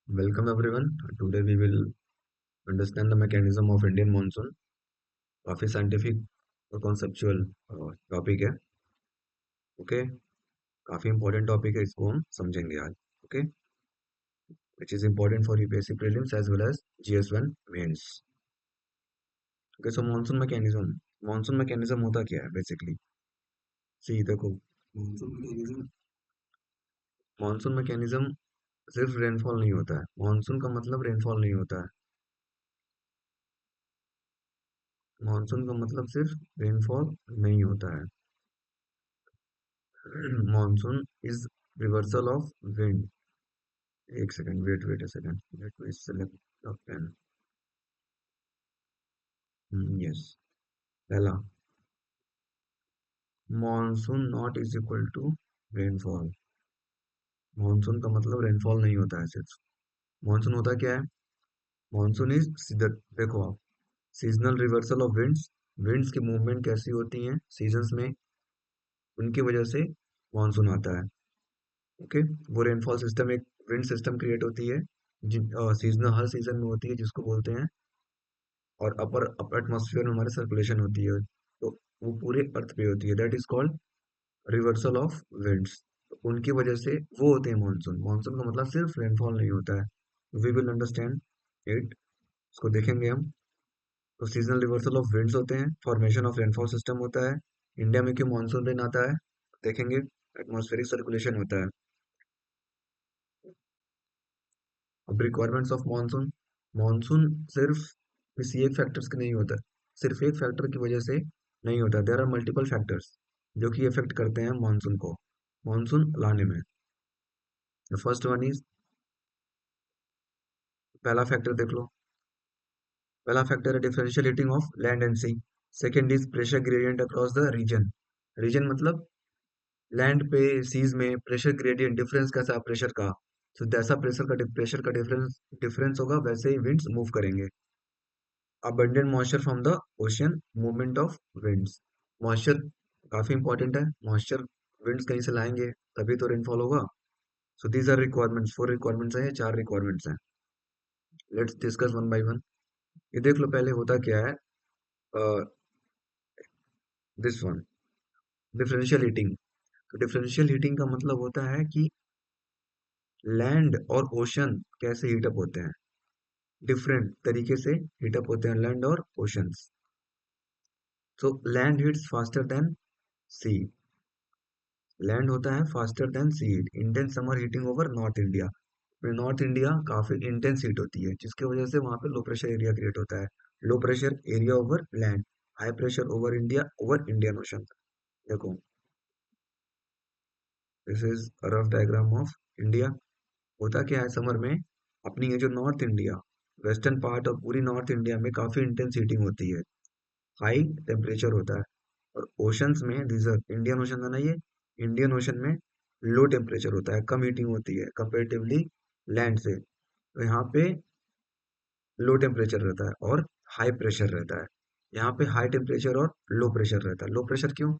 Welcome everyone. Today we will understand the mechanism of Indian monsoon. काफी scientific और conceptual topic है. Okay. काफी important topic है, इसको हम समझेंगे आज. Okay. Which is important for UPSC prelims as well as GS one mains. Okay. So monsoon mechanism होता क्या है बेसिकली? सी देखो, मानसून मैकेनिज्म सिर्फ रेनफॉल नहीं होता है. मानसून का मतलब रेनफॉल नहीं होता है. मानसून का मतलब सिर्फ रेनफॉल नहीं होता है. Monsoon is reversal of wind. एक second, wait a second, let me select the pen. Yes. पहला, monsoon not is equal to rainfall. Monsoon का मतलब रेनफॉल नहीं होता है सिर्फ. मॉनसून होता क्या है? मॉनसून इज, देखो आप, seasonal reversal of winds. Winds की मूवमेंट कैसी होती है सीजन्स में, उनकी वजह से मॉनसून आता है. ओके. वो रेनफॉल सिस्टम, एक विंड सिस्टम क्रिएट होती है सीजनल, हर सीजन में होती है, जिसको बोलते हैं, और अपर एटमॉस्फेयर में हमारे सर्कुलेशन होती है, तो वो पूरे अर्थ पे होती है. That is called reversal of winds. उनकी वजह से वो होते हैं मानसून. मानसून का मतलब सिर्फ रेनफॉल नहीं होता है. We will understand it. इसको देखेंगे हम. तो सीजनल रिवर्सल ऑफ विंड्स होते हैं, फॉर्मेशन ऑफ रेनफॉल सिस्टम होता है. इंडिया में क्यों मानसून रेन आता है देखेंगे. एटमॉस्फेरिक सर्कुलेशन होता है. अब रिक्वायरमेंट्स ऑफ मानसून. मानसून सिर्फ किसी एक फैक्टर्स की नहीं होता. सिर्फ एक फैक्टर की वजह से नहीं होता. देयर आर मल्टीपल फैक्टर्स जो कि इफेक्ट करते हैं मानसून को, मानसून लाने में. द फर्स्ट वन इज, पहला फैक्टर देख लो. पहला फैक्टर है differential heating of land and sea. Second is pressure gradient across the region. Region मतलब लैंड पे, सीज में प्रेशर ग्रेडियंट, डिफरेंस कैसा है प्रेशर का. तो जैसा प्रेशर का डिफरेंस डिफरेंस होगा, वैसे ही विंड्स मूव करेंगे. abundant moisture from the ocean, movement of winds. Moisture काफी इंपॉर्टेंट है. मॉइस्चर विंड्स कहीं से लाएंगे, तभी तो रेनफॉल होगा. So these are requirements. 4 requirements हैं, 4 रिक्वायरमेंट्स हैं. Let's discuss one by one. ये देख लो पहले होता क्या है. This one, differential heating. तो डिफरेंशियल हीटिंग का मतलब होता है कि लैंड और ओशन कैसे हीटअप होते हैं. डिफरेंट तरीके से हीटअप होते हैं लैंड और oceans. So land heats faster than sea. Land होता है faster than sea. Intense summer heating over north India. North India काफी इंटेंस हीट होती है, जिसकी वजह से वहां पे लो प्रेशर एरिया क्रिएट होता है. Low pressure area over land, high pressure over Indian ocean. देखो, this is rough diagram of India. होता क्या है समर में, अपनी ये जो नॉर्थ इंडिया, वेस्टर्न पार्ट और पूरी नॉर्थ इंडिया में काफी इंटेंस हीटिंग होती है. हाई टेम्परेचर होता है. और ओशंस में, दिस इंडियन ओशन है ना ये, इंडियन ओशन में लो टेम्परेचर होता है, कम हीटिंग होती है कंपेरेटिवली लैंड से. तो यहाँ पे लो टेम्परेचर रहता है और हाई प्रेशर रहता है. यहाँ पे हाई टेम्परेचर और लो प्रेशर रहता है. लो प्रेशर क्यों?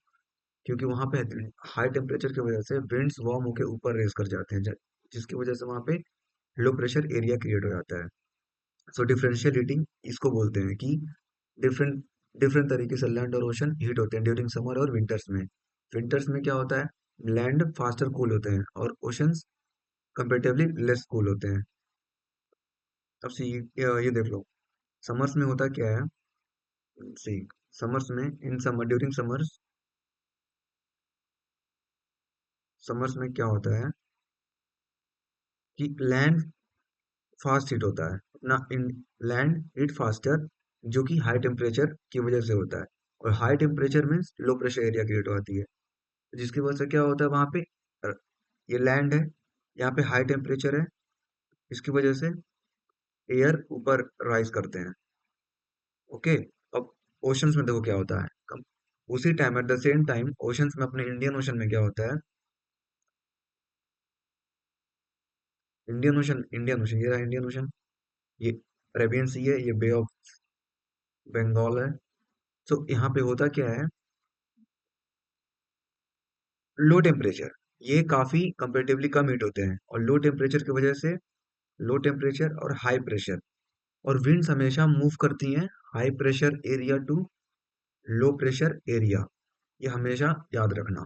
क्योंकि वहाँ पे हाई टेम्परेचर की वजह से विंड्स वार्म होकर ऊपर रेस कर जाते हैं, जिसकी वजह से वहाँ पे लो प्रेशर एरिया क्रिएट हो जाता है. सो डिफरेंशियल हीटिंग इसको बोलते हैं कि डिफरेंट डिफरेंट तरीके से लैंड और ओशन हीट होते हैं ड्यूरिंग समर और विंटर्स में. विंटर्स में क्या होता है, लैंड फास्टर कूल होते हैं और ओशंस कंपेरेटिवली लेस कूल होते हैं. अब सी, ये देख लो, समर्स में होता क्या है. सी, समर्स में, in summer, during summers, summers में क्या होता है कि लैंड फास्ट हीट होता है अपना, इन लैंड हीट फास्टर, जो कि हाई टेम्परेचर की वजह से होता है. और high temperature means low pressure area create होती है, जिसकी वजह से क्या होता है वहां पे, अ, ये लैंड है, यहाँ पे हाई टेम्परेचर है, इसकी वजह से एयर ऊपर राइज करते हैं. ओके. अब ओशंस में देखो क्या होता है. उसी time, at the same time, oceans में, अपने इंडियन ओशन में क्या होता है. इंडियन ओशन ये रहा इंडियन ओशन. ये अरेबियन सी है, ये बे ऑफ बंगाल है. सो यहाँ पे होता क्या है, लो टेम्परेचर, ये काफी कंपेरेटिवली कम हीट होते हैं, और लो टेम्परेचर की वजह से लो टेम्परेचर और हाई प्रेशर। और विंड्स हमेशा मूव करती हैं high pressure area to low pressure area. ये हमेशा याद रखना,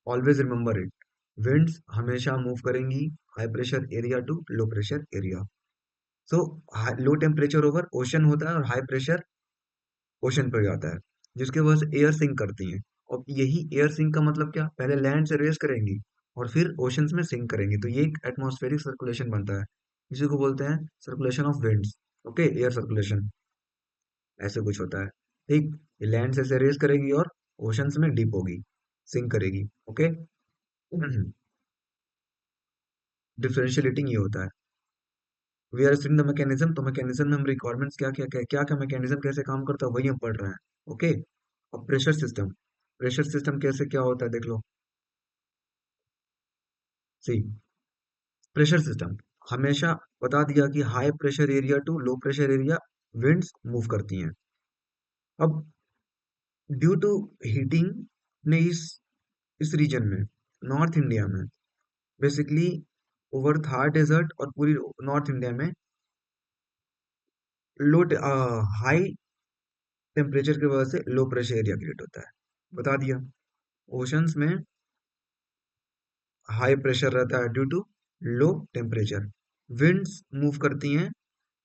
ऑलवेज रिमेंबर इट। विंड्स हमेशा मूव करेंगी high pressure area to low pressure area. So low temperature over ocean होता है और हाई प्रेशर ओशन पे जाता है, जिसके वजह से एयर सिंक करती हैं। और यही एयर सिंक का मतलब क्या, पहले लैंड से रेस करेंगी और फिर ओशंस में सिंक करेंगी, तो ये एक एटमॉस्फेरिक सर्कुलेशन बनता है। इसी को बोलते हैं circulation of winds. Okay, air circulation ऐसे कुछ होता है। ठीक, ये लैंड से रेस करेगी और ओशंस में डीप होगी, सिंक करेगी। ओके। डिफरेंशियल हीटिंग ये होता है। We are studying the mechanism, तो मैकेनिज्म में हम रिक्वायरमेंट्स क्या क्या क्या क्या क्या मैकेनिज्म कैसे काम करता है वही हम पढ़ रहे हैं। ओके। अब प्रेशर सिस्टम, प्रेशर सिस्टम कैसे क्या होता है देख लो। सी, प्रेशर सिस्टम हमेशा बता दिया कि high pressure area to low pressure area winds move करती हैं। अब ड्यू टू हीटिंग ने इस रीजन में, नॉर्थ इंडिया में, बेसिकली ओवर थार डेजर्ट और पूरी नॉर्थ इंडिया में लो हाई टेम्परेचर की वजह से लो प्रेशर एरिया क्रिएट होता है, बता दिया। ओशंस में हाई प्रेशर रहता है due to low temperature. Winds move करती हैं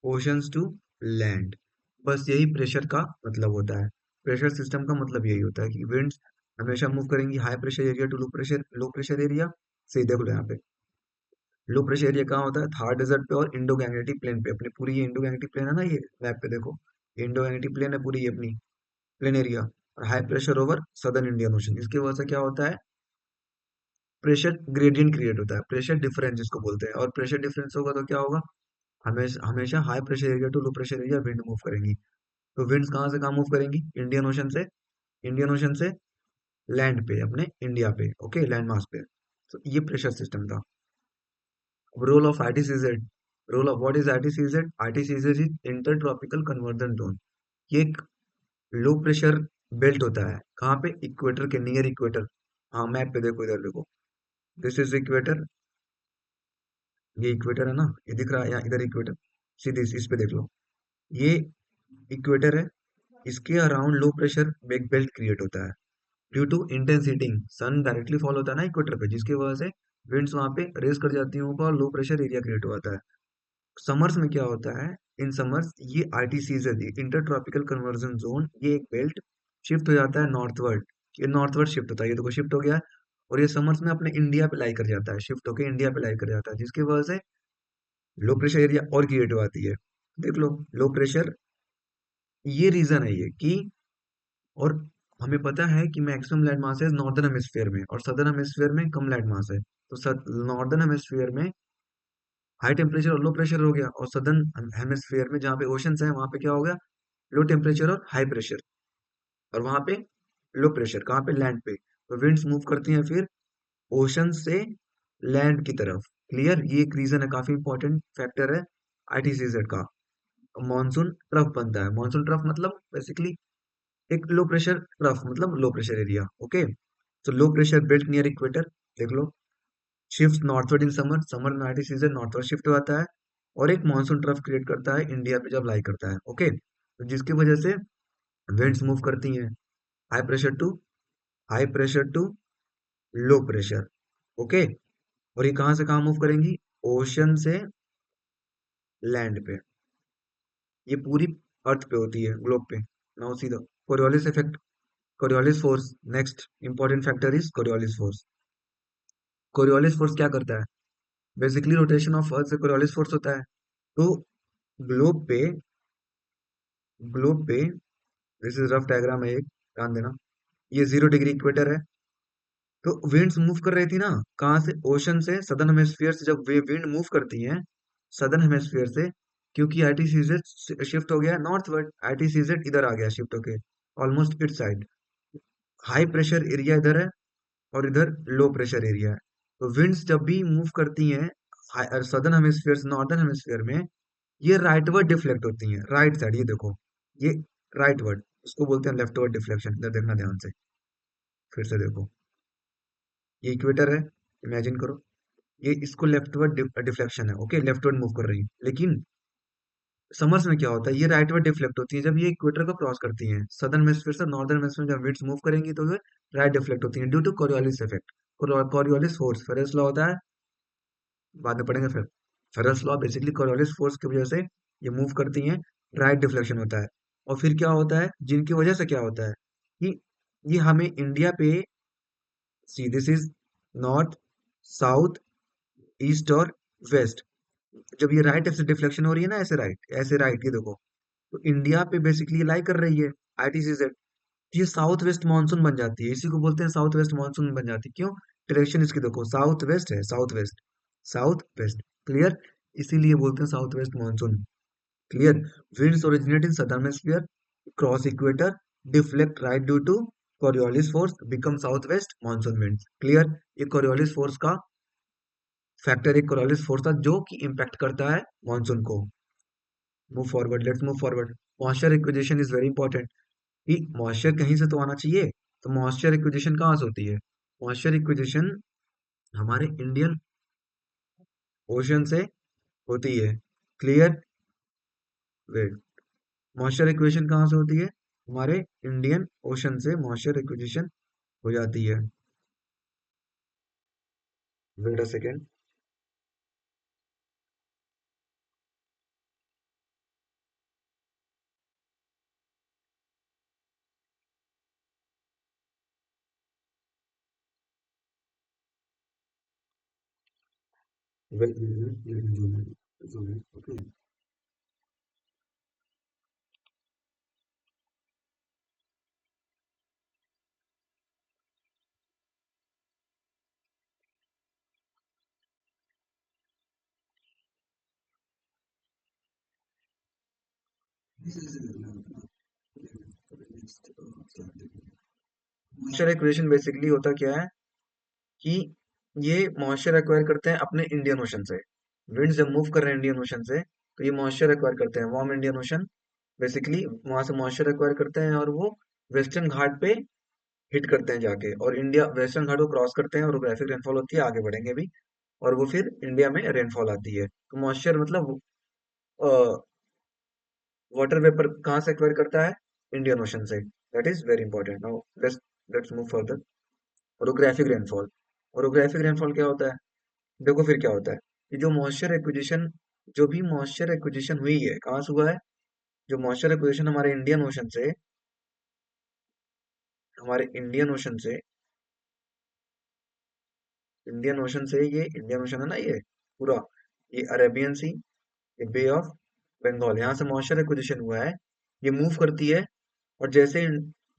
ओशंस टू लैंड। बस यही प्रेशर का मतलब होता है। प्रेशर सिस्टम का मतलब यही होता है कि विंड्स हमेशा मूव करेंगी high pressure area to low pressure area. सही देख लो यहाँ पे, लो प्रेशर एरिया कहाँ होता है, थार डेजर्ट पे और इंडो गैंगेटिक प्लेन पे। अपनी पूरी ये इंडो गैंगेटिक प्लेन है ना, ये मैप पे देखो, ये इंडो गैंगेटिक प्लेन है पूरी, ये अपनी प्लेन एरिया। और high pressure over southern Indian ocean, इसकी वजह से क्या होता है, प्रेशर ग्रेडियंट क्रिएट होता है, प्रेशर डिफरेंस जिसको बोलते हैं। और प्रेशर डिफरेंस होगा तो क्या होगा, हमेशा हमेशा high pressure area to low pressure area wind move करेंगी। तो विंड्स कहाँ से कहाँ मूव करेंगी, इंडियन ओशन से, इंडियन ओशन से लैंड पे, अपने इंडिया पे। ओके, लैंड मास पे। तो ये प्रेशर सिस्टम था। Role of ITCZ, role of what is ITCZ, ITCZ is inter tropical convergence zone. ये एक लो प्रेशर बेल्ट होता है, कहाँ पे, इक्वेटर के नियर इक्वेटर। हाँ मैप पे देखो, इधर देखो, दिस इज इक्वेटर, ये इक्वेटर है ना, ये दिख रहा है यहाँ, इधर इक्वेटर, सीधे इस पे देख लो, ये इक्वेटर है। इसके अराउंड लो प्रेशर एक बेल्ट क्रिएट होता है due to intense heating. Sun directly fall होता है ना इक्वेटर पे, जिसकी वजह से विंड्स वहां पे रेस कर जाती हैं ऊपर और लो प्रेशर एरिया क्रिएट होता है। समर्स में क्या होता है, इन समर्स ये ITCs inter tropical convergence zone, ये एक बेल्ट शिफ्ट हो जाता है नॉर्थवर्ड। ये नॉर्थवर्ड शिफ्ट होता है, ये देखो शिफ्ट हो गया है। और ये समर्स में अपने इंडिया पे लाई कर जाता है, शिफ्ट होकर इंडिया पे लाई कर जाता है, जिसकी वजह से लो प्रेशर एरिया और क्रिएट हो जाती है। देख लो, लो प्रेशर, ये रीजन है ये कि, और हमें पता है कि मैक्सिमम लैंड मास है नॉर्दर्न हेमिस्फीयर में और सदर्न हेमिस्फीयर में कम लैंड मास है। तो नॉर्दर्न हेमिस्फीयर में हाई टेम्परेचर और लो प्रेशर हो गया, और सदर्न हेमिस्फीयर में जहाँ पे ओशंस है वहां पे क्या हो गया, लो टेम्परेचर और हाई प्रेशर। और वहां पे लो प्रेशर कहाँ पे, लैंड पे। तो विंड्स मूव करती हैं फिर ओशन से लैंड की तरफ। क्लियर, ये एक रीजन है, काफी इंपॉर्टेंट फैक्टर है आईटीसीजेड का। मानसून ट्रफ बनता है, मानसून ट्रफ मतलब बेसिकली एक लो प्रेशर ट्रफ, मतलब लो प्रेशर एरिया। ओके, तो low pressure belt near equator, देख लो, shift northward in summer, summer में आईटी सीजन नॉर्थवर्ड शिफ्ट होता है, और एक मानसून ट्रफ क्रिएट करता है इंडिया पे जब लाई करता है। ओके, तो जिसकी वजह से विंड्स मूव करती हैं high pressure to, high pressure to low pressure. Okay, और ये कहाँ से कहाँ मूव करेंगी, ओशन से लैंड पे। ये पूरी अर्थ पे होती है, ग्लोब पे। Now see the Coriolis effect, Coriolis force, next important factor is Coriolis force. Coriolis force क्या करता है, बेसिकली रोटेशन ऑफ अर्थ से कोरियोलिस फोर्स होता है। तो ग्लोब पे, ग्लोब पे, दिस इज रफ डायग्राम है एक, ध्यान देना, ये 0 डिग्री इक्वेटर है। तो विंड्स मूव कर रही थी ना, कहाँ से, ओशन से सदर्न हेमिस्फीयर से। जब वे विंड मूव करती हैं सदर्न हेमिस्फीयर से, क्योंकि आईटीसीजेड शिफ्ट हो गया नॉर्थवर्ड, आईटीसीजेड इधर आ गया शिफ्ट होके, almost it side. High pressure area इधर है और इधर लो प्रेशर एरिया है। तो विंड्स जब भी मूव करती हैं सदर्न हेमिस्फीयर से नॉर्दर्न हेमिस्फीयर में, ये राइटवर्ड डिफ्लेक्ट होती हैं, राइट साइड, ये देखो, ये राइटवर्ड, इसको बोलते हैं लेफ्टवर्ड डिफ्लेक्शन। इधर देखना ध्यान से, फिर से देखो, ये इक्वेटर है, इमेजिन करो, ये इसको लेफ्टवर्ड डिफ्लेक्शन है, ओके, लेफ्टवर्ड मूव कर रही है। लेकिन समर्स में क्या होता है, ये राइटवर्ड डिफ्लेक्ट होती है जब ये इक्वेटर को क्रॉस करती हैं। सदर्न हेमिस्फीयर से नॉर्दर्न हेमिस्फीयर जब विंड्स मूव करेंगी तो ये राइट डिफ्लेक्ट होती हैं due to Coriolis effect. Coriolis force, Ferrel's law होता है, बाद में पढ़ेंगे फिर। Ferrel's law basically Coriolis force की वजह से ये मूव करती हैं, राइट डिफ्लेक्शन होता है। और फिर क्या होता है, जिनकी वजह से क्या होता है कि ये हमें इंडिया पे, see this is north, south, east और वेस्ट। जब ये राइट से डिफ्लेक्शन हो रही है ना, ऐसे राइट, ये देखो, तो इंडिया पे बेसिकली लाई कर रही है आईटीसीजेड। ये साउथ वेस्ट मानसून बन जाती है, इसी को बोलते हैं साउथ वेस्ट मानसून बन जाती है। क्यों? डायरेक्शन इसकी देखो, साउथ वेस्ट है, south west, south west, clear. इसीलिए बोलते हैं south west monsoon, clear. winds originate in southern hemisphere, cross equator, deflect right due to coriolis force, become southwest monsoon winds, clear. ये coriolis force का factor, एक coriolis force था जो कि impact करता है मानसून को। Move forward, let's move forward. Moisture acquisition is very important, कि मॉइस्चर कहीं से तो आना चाहिए। तो मॉइस्चर एक्विजिशन कहाँ से होती है? मॉइस्चर एक्विजिशन हमारे इंडियन ओशन से होती है, क्लियर। वेट, मॉइस्चर एक्विजिशन कहाँ से होती है? हमारे इंडियन ओशन से मॉइस्चर एक्विजिशन हो जाती है। Wait a second. Wait, okay. Moisture acquisition basically होता क्या है कि ये मॉइस्चर एक्वायर करते हैं अपने इंडियन ओशन से। विंड जब मूव कर रहे हैं इंडियन ओशन से, तो ये मॉइस्चर एक्वायर करते हैं, वार्म इंडियन ओशन, बेसिकली वहां से मॉइस्चर एक्वायर करते हैं, और वो वेस्टर्न घाट पे हिट करते हैं जाके, और इंडिया वेस्टर्न घाट को क्रॉस करते हैं, और ग्राफिक रेनफॉल होती है, आगे बढ़ेंगे भी। और वो फिर इंडिया में रेनफॉल आती है। तो मॉइस्चर मतलब वाटर वेपर कहाँ से एक्वायर करता है? इंडियन ओशन से। That is very important. Now let's let's move further. Orographic rainfall. Orographic rainfall क्या होता है? देखो फिर क्या होता है, कि जो मॉइस्चर एक्विजिशन, जो भी मॉइस्चर एक्विजिशन हुई है, कहाँ से हुआ है? जो मॉइस्चर एक्विजिशन हमारे इंडियन ओशन से, ये इंडियन ओशन है ना, ये पूरा, ये अरेबियन सी, ये बे ऑफ बंगाल, यहाँ से मॉइस्चर एक्विजिशन हुआ है। ये मूव करती है, और जैसे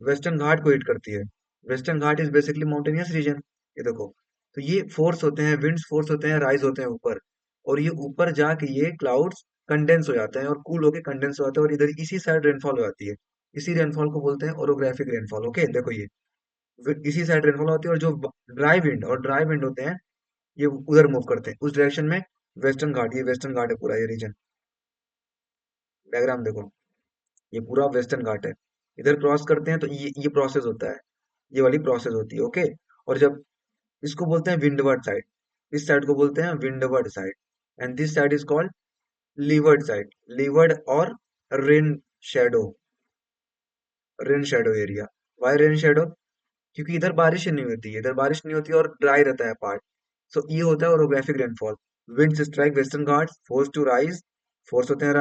वेस्टर्न घाट को हिट करती है, western Ghat is basically mountainous region, ये देखो, तो ये फोर्स होते हैं, विंड्स फोर्स होते हैं, राइज होते हैं ऊपर, और ये ऊपर जाके ये क्लाउड्स कंडेंस हो जाते हैं, और कूल होके कंडेंस हो जाते हैं, और इधर इसी साइड रेनफॉल हो जाती है। इसी रेनफॉल को बोलते हैं ओरोग्राफिक रेनफॉल, ओके। देखो ये इसी साइड रेनफॉल होती है, और जो ड्राई विंड होते हैं, ये उधर मूव करते हैं उस डायरेक्शन में। वेस्टर्न घाट, ये वेस्टर्न घाट है पूरा, ये रीजन, डायग्राम देखो, ये पूरा वेस्टर्न घाट है। इधर क्रॉस करते हैं तो ये प्रोसेस होता है, ये वाली प्रोसेस होती है, ओके। और जब इसको बोलते हैं विंडवर्ड साइड, इस साइड को बोलते हैं windward side, and this side is called leeward side. Leeward और rain shadow, rain shadow area. Why rain shadow? क्योंकि इधर बारिश ही नहीं होती है, इधर बारिश नहीं होती और ड्राई रहता है पार्ट। सो ये होता है orographic rainfall. Winds strike western Ghats, force to rise, force होते हैं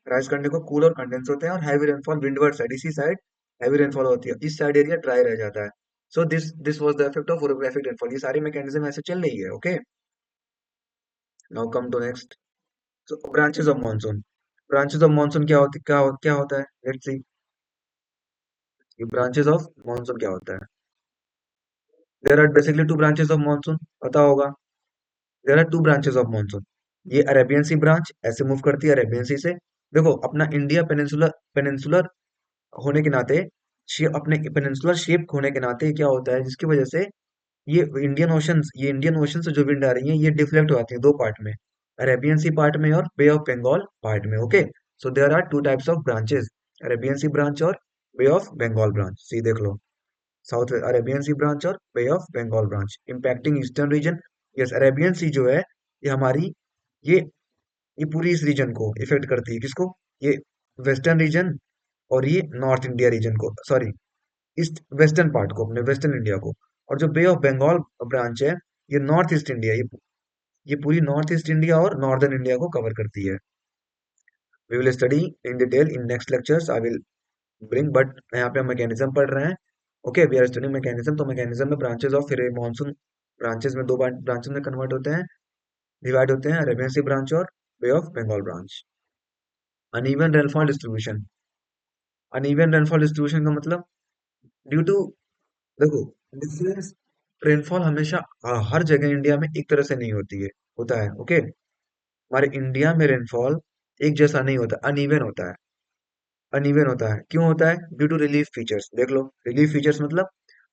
राइज करने को, कूल और कंडेंस होते हैं, और हैवी रेनफॉल विंडवर्ड साइड, इसी साइड हैवी रेनफॉल होती है, इस साइड एरिया ड्राई रह जाता है। So this was the effect of orographic rainfall. ये सारी मैकेनिज्म ऐसे चल रही है, okay. Now come to next. So branches of monsoon. Branches of monsoon क्या होता है, लेट्स सी। ये ब्रांचेस ऑफ मानसून क्या होता है? There are basically two branches of monsoon, पता होगा। There are two branches of monsoon. ये अरेबियन सी ब्रांच ऐसे मूव करती है अरेबियन सी से। देखो अपना इंडिया पेनिनसुलर पेनिनसुलर होने के नाते, अपने पेनिनसुलर शेप होने के नाते क्या होता है, जिसकी वजह से ये इंडियन ओशन से जो विंड आ रही है, ये डिफ्लेक्ट हो जाती है दो पार्ट में, अरेबियन सी पार्ट में और बे ऑफ बंगाल पार्ट में, okay. So there are two types of branches, Arabian sea branch और bay of Bengal branch. See देख लो, साउथ अरेबियन सी ब्रांच और bay of Bengal branch, impacting eastern region, yes, Arabian sea जो है ये हमारी, ये ये पूरी इस रीजन को इफेक्ट करती है। किसको? ये वेस्टर्न रीजन और ये नॉर्थ इंडिया रीजन को, सॉरी, ईस्ट वेस्टर्न पार्ट को, अपने वेस्टर्न इंडिया को। और जो बे ऑफ बंगाल ब्रांच है, ये नॉर्थ ईस्ट इंडिया, ये पूरी नॉर्थ ईस्ट इंडिया और नॉर्दर्न इंडिया को कवर करती है। We will study in detail in next lectures, I will bring, but यहाँ पे हम मैकेनिज्म पढ़ रहे हैं। Okay, we are studying mechanism. तो मैकेनिज्म में ब्रांचेस ऑफ, फिर मानसून ब्रांचेस में दो ब्रांचेस में कन्वर्ट होते हैं, डिवाइड होते हैं, अरेबियन सी ब्रांच और bay of Bengal branch. Uneven rainfall distribution. Uneven rainfall distribution का मतलब, ड्यू टू, देखो, डिफरेंस, रेनफॉल हमेशा हर जगह इंडिया में एक तरह से नहीं होती है, होता है। ओके, हमारे इंडिया में रेनफॉल एक जैसा नहीं होता, अनइवन होता है। अनइवन होता है, क्यों होता है? Due to relief features. देख लो, रिलीफ फीचर्स मतलब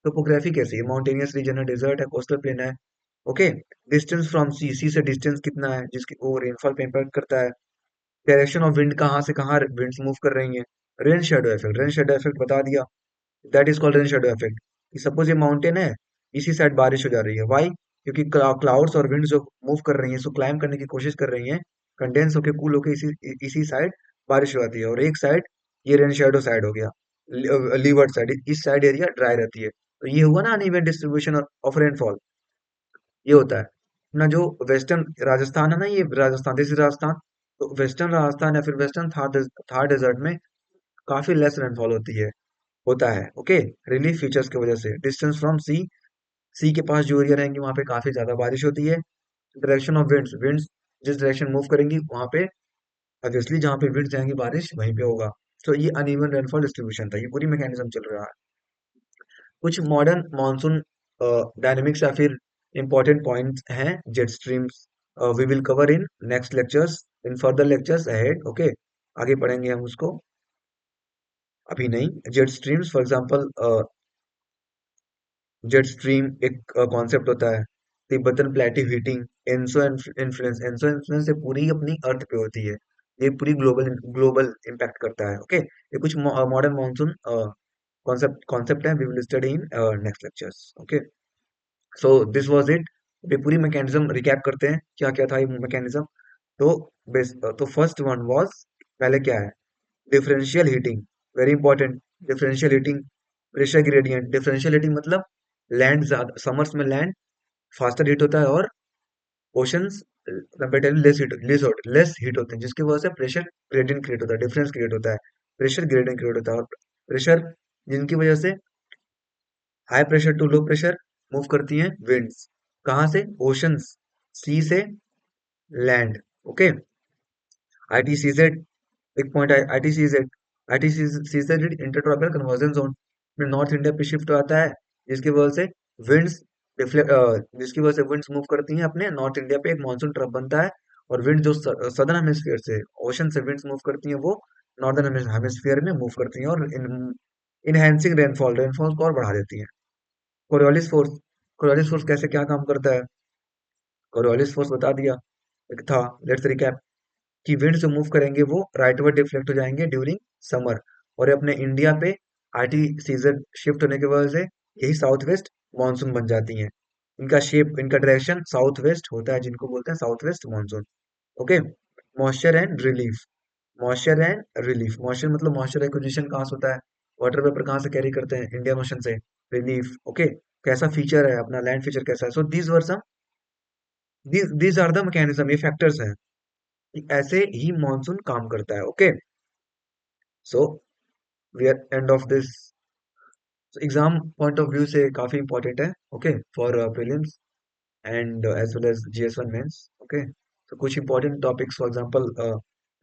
टोपोग्राफी कैसी है, माउंटेनियस रीजन है, डेजर्ट है, कोस्टल प्लेन है। Okay, distance from sea, sea से डिस्टेंस कितना है, जिसकी वो रेनफॉल पे इम्पैक्ट करता है। डायरेक्शन ऑफ विंड, कहाँ से कहाँ विंड्स मूव कर रही हैं। Rain shadow effect, rain shadow effect बता दिया, that is called rain shadow effect. Suppose ये माउंटेन है, इसी साइड बारिश हो जा रही है, वाई? क्योंकि क्लाउड्स और विंड जो मूव कर रही हैं, सो क्लाइम करने की कोशिश कर रही हैं, कंडेंस होके कूल होके इसी इसी साइड बारिश हो जाती है। और एक साइड, ये रेन शेडो साइड हो गया, लीवर्ड साइड, इस साइड एरिया ड्राई रहती है। तो ये हुआ ना अनइवन डिस्ट्रीब्यूशन ऑफ रेनफॉल, ये होता है। अपना जो वेस्टर्न राजस्थान है ना, ये राजस्थान, दिस इज राजस्थान, तो वेस्टर्न राजस्थान या फिर वेस्टर्न थार, थार डेजर्ट में काफी लेस रेनफॉल होती है, होता है। ओके, रिलीफ फीचर्स की वजह से, डिस्टेंस फ्रॉम सी, सी के पास जो एरिया रहेंगी वहां पे काफी ज्यादा बारिश होती है। डायरेक्शन ऑफ विंड्स, विंड्स जिस डायरेक्शन मूव करेंगी वहां पे, ऑब्वियसली जहाँ पे विंड्स जाएंगी बारिश वहीं पे होगा। तो ये अनइवन रेनफॉल डिस्ट्रीब्यूशन था, ये पूरी मैकेनिज्म चल रहा है। कुछ मॉडर्न मानसून डायनेमिक्स या फिर इंपॉर्टेंट पॉइंट्स हैं, jet streams, we will cover in next lectures, in further lectures ahead. Okay, आगे पढ़ेंगे हम उसको, अभी नहीं। Jet streams for example, jet stream एक कॉन्सेप्ट होता है। Tibetan plateau heating, ENSO influence, ENSO influence से पूरी अपनी अर्थ पे होती है, ये पूरी ग्लोबल ग्लोबल इम्पैक्ट करता है। ओके, ये कुछ मॉडर्न मानसून कॉन्सेप्ट कॉन्सेप्ट है, we will study in next lectures. Okay, so this was it. ये पूरी मैकेनिज्म रिकैप करते हैं, क्या क्या था ये मैकेनिज्म। तो तो फर्स्ट वन वाज, पहले क्या है, differential heating, very important. Differential heating, pressure gradient. Differential heating मतलब लैंड ज्यादा समर्स में लैंड फास्टर हीट होता है, और ओशंस कंपेरेटिवली लेस हीट होते हैं, जिसकी वजह से प्रेशर ग्रेडियंट क्रिएट होता है, डिफरेंस क्रिएट होता है, प्रेशर ग्रेडियंट क्रिएट होता है। और प्रेशर, जिनकी वजह से high pressure to low pressure move करती हैं विंड्स, कहाँ से? ओशंस, सी से लैंड। ओके, आईटीसीजेड, एक पॉइंट है ITCZ. ITCZ intertropical convergence zone में नॉर्थ इंडिया पे शिफ्ट आता है, जिसकी वजह से विंड्स डिफ्लेक्ट, जिसकी वजह से विंड्स मूव करती हैं अपने नॉर्थ इंडिया पे, एक मानसून ट्रफ बनता है। और विंड जो सदर्न हेमिस्फीयर से, ओशन से विंड्स मूव करती हैं, वो नॉर्दर्न हेमिस्फीयर में मूव करती हैं, और इनहेंसिंग रेनफॉल, रेनफॉल को और बढ़ा देती हैं। कोरियोलिस फोर्स, कोरियोलिस फोर्स कैसे क्या काम करता है? कोरियोलिस फोर्स बता दिया, एक था, लेट्स रिकैप, कि विंड जो मूव करेंगे वो राइटवर्ड डिफ्लेक्ट हो जाएंगे ड्यूरिंग समर, और ये अपने इंडिया पे आईटी सीजन शिफ्ट होने की वजह से यही साउथ वेस्ट मानसून बन जाती हैं। इनका शेप, इनका डायरेक्शन साउथ वेस्ट होता है, जिनको बोलते हैं south west monsoon. Okay, moisture and relief, moisture and relief, moisture मतलब मॉइस्चर एक्विजिशन कहाँ से होता है, वाटर वेपर कहाँ से कैरी करते हैं, इंडियन ओशन से। रिलीफ, ओके, कैसा फीचर है अपना, लैंड फीचर कैसा है। So these were some, these are the mechanism, ये फैक्टर्स हैं कि ऐसे ही मॉनसून काम करता है। Okay, so we are end of this. Exam point of view से काफी इंपॉर्टेंट है, okay, for prelims and as well as GS1 mains. Okay, तो कुछ इंपॉर्टेंट टॉपिक्स फॉर एग्जांपल,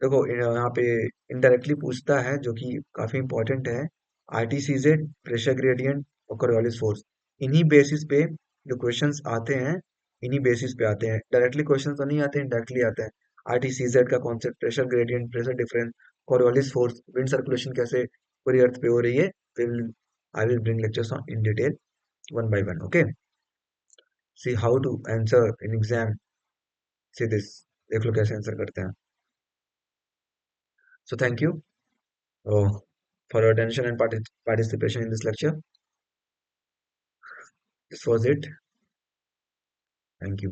देखो यहाँ पे इनडायरेक्टली पूछता है, जो कि काफी इंपॉर्टेंट है, आरटीसीजेड, प्रेशर ग्रेडियंट और कोरियोलिस फोर्स। इन्हीं बेसिस पे जो क्वेश्चंस आते हैं, इन्हीं बेसिस पे आते हैं, डायरेक्टली क्वेश्चन तो नहीं आते, इनडायरेक्टली आते हैं। आरटीसीजेड का concept, pressure gradient, pressure difference, Coriolis force, wind circulation कैसे पूरी अर्थ पे हो रही है। फिर आई will bring lectures on in detail, one by one. Okay, see how to answer in exam. See this, देख लो कैसे आंसर करते हैं। So thank you for your attention and participation in this lecture. This was it. Thank you.